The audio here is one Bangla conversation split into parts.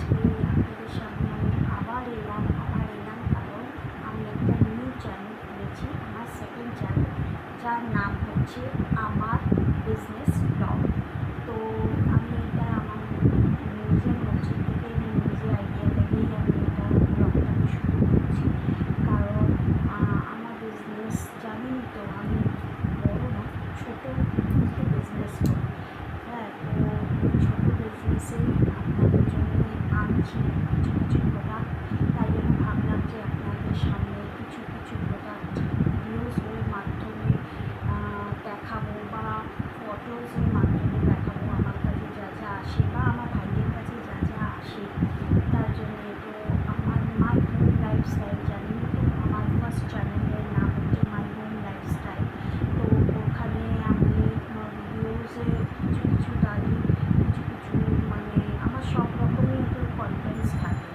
আজকে আপনাদের সামনে আমি আবার এলাম কারণ আমি একটা নিউ চ্যানেল খুলেছি, আমার সেকেন্ড চ্যানেল, যার নাম হচ্ছে আমার বিজনেস ব্লগ। তো আমি এটা আমার নিজের মর্জি থেকে নিজে আইডিয়া থেকেই আমি এটা ব্লগটাকে শুরু করছি। কারণ আমার বিজনেস জানেন তো, আমি বড় না, ছোটো একটু বিজনেস করি। হ্যাঁ, তো ছোটো বিজনেসে আপনাদের জন্য আনছি কিছু কিছু প্রোডাক্ট। তাই জন্য ভাবলাম যে আপনাদের সামনে কিছু কিছু প্রোডাক্ট ভিডিওসের মাধ্যমে দেখাবো বা ফটোসের মাধ্যমে দেখাবো। আমার কাছে যা যা আসে বা আমার ভাইয়ের কাছে যা যা আসে, তার জন্য তো আমার মাই হোম লাইফস্টাইল, জানেন তো আমার ফার্স্ট চ্যানেলের নাম হচ্ছে মাই হোম লাইফস্টাইল। তো ওখানে আমি ভিডিওসে কিছু কিছু ডালি, কিছু কিছু মানে আমার সব রকমই একটা কন্টেন্টস থাকে।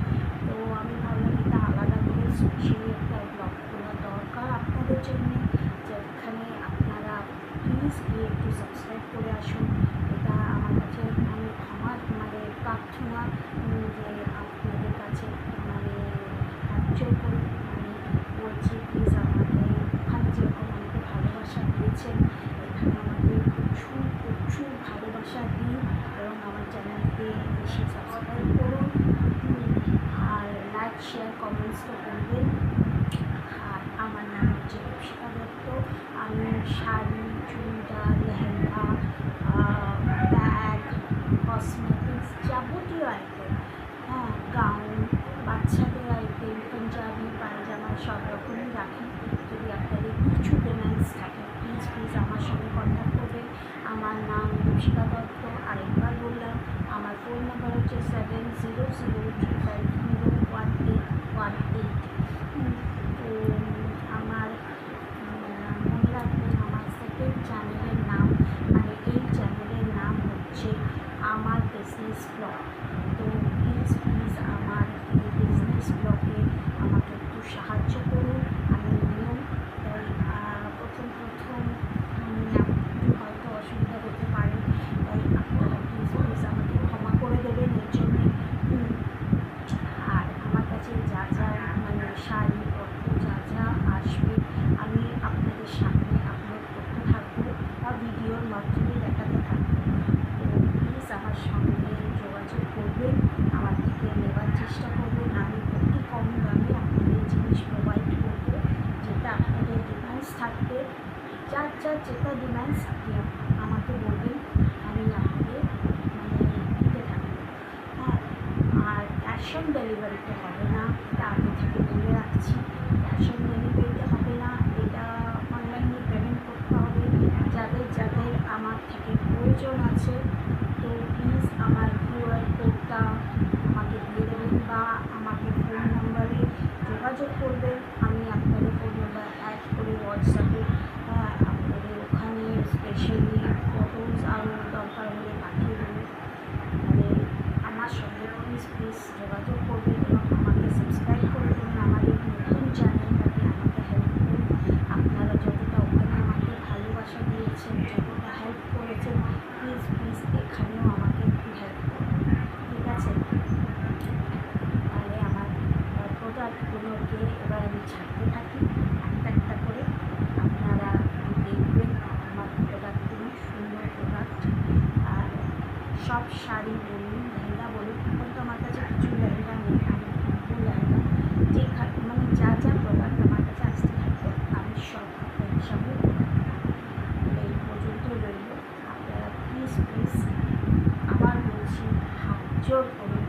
তো আমি ভাবলাম এটা আলাদা করে স্পেশালি একটা ব্লগ খোলা দরকার আপনাদের জন্য, যেখানে আপনারা প্লিজ গিয়ে একটু সাবস্ক্রাইব করে আসুন। এটা আমার কাছে অনেক আমার মানে প্রার্থনা যে আপনাদের কাছে মানে অ্যাকচুয়াল করে আমি বলছি, প্লিজ আমাকে ওখানে যেরকম আমাকে ভালোবাসা দিয়েছেন, এখানে আমাকে প্রচুর প্রচুর ভালোবাসা দিন এবং আমার চ্যানেলকে বেশি সাবস্ক্রাইব করুন, আর লাইক শেয়ার কমেন্টস তো করবেন। আর আমার নাম হচ্ছে রূপসিকা দত্ত। আমি শাড়ি, চুড়িদার, লেহেঙ্গা, ব্যাগ, কসমেটিক্স, যাবতীয় আইটেম, হ্যাঁ, গাউন, বাচ্চাদের আইটেম, পাঞ্জাবি, পায়জামা সব রকমই রাখি। যদি আপনাদের কিছু ডিমান্ডস থাকে, প্লিজ প্লিজ আমার সঙ্গে কন্ট্যাক্ট করবেন। আমার নাম রূপসিকা দত্ত। আরেকবার বললাম, আমার ফোন নাম্বার হচ্ছে 7003501818। তো আমার মনে রাখবেন, আমার সেকেন্ড চ্যানেলের নাম মানে এই চ্যানেলের নাম হচ্ছে আমার বিজনেস ব্লগ। তো প্লিজ প্লিজ আমার এই বিজনেস ব্লগে আমাকে একটু সাহায্য করুন। আমি নিউ, তাই প্রথম একটু হয়তো অসুবিধা হতে পারে, তাই আপনারা প্লিজ প্লিজ আমাকে ক্ষমা করে দেবেন এর জন্যে। আর আমার কাছে যা যা মানে শাড়ি পত্র যা যা আসবে আমি আপনাদের সামনে আপলোড করতে থাকবো বা ভিডিওর মাধ্যমে দেখাতে থাকবো। তো প্লিজ আমার সঙ্গে যোগাযোগ করবেন, আমার থেকে নেওয়ার চেষ্টা করবেন। আমি অতি কম দামে আপনাদের জিনিস প্রোভাইড করবো, যেটা আপনাদের ডিমান্ডস থাকবে। যার যার যেটা ডিমান্ডস আপনি আমাকে বলবেন, আমি আপনাদের মানে দিতে থাকবো। হ্যাঁ, আর ক্যাশ অন ডেলিভারিতে হবে না, এটা আগে থেকে বলে রাখছি। ক্যাশ অন ডেলিভারিতে হবে না, এটা অনলাইনে পেমেন্ট করতে হবে। যাদের যাদের আমার থেকে প্রয়োজন আছে, তো প্লিজ আমার কিউআর কোডটা আমাকে দিয়ে দেবেন বা আমাকে ফোন নাম্বারে যোগাযোগ করবেন। আমি আপনাদের ফোন নাম্বার অ্যাড করে হোয়াটসঅ্যাপে আপনাদের ওখানে স্পেশালি ফটোস আরও দরকার হলে পাঠিয়ে দেবো। মানে আমার সঙ্গে প্লিজ প্লিজ যোগাযোগ করবেন এবং আমাকে সাবস্ক্রাইব করে দেবেন। আমার এই নতুন চ্যানেলটাকে আমাকে হেল্প করুন। আপনারা যতটা ওখানে আমাকে ভালোবাসা দিয়েছেন, যতটা হেল্প করেছেন, প্লিজ প্লিজ এখানেও আমাকে একটু হেল্প করুন, ঠিক আছে? তাহলে আমার প্রোডাক্টগুলোকে এবার আমি ছাড়তে থাকি একটা একটা করে। আপনারা দেখবেন আমার প্রোডাক্টগুলো, সুন্দর প্রোডাক্ট। আর সব শাড়ি বলুন, লেহেঙ্গা বলুন, এখন তো আমার কাছে কিছু লেহেঙ্গা নেই, আমি কিনবো লেহেঙ্গা। যে মানে যা যা প্রোডাক্ট আমার কাছে আসতে থাকবে আমি সব আপনাদের সামনে এই পর্যন্ত রইল। আপনারা প্লিজ প্লিজ আবার বলছি, হাত জোর করুন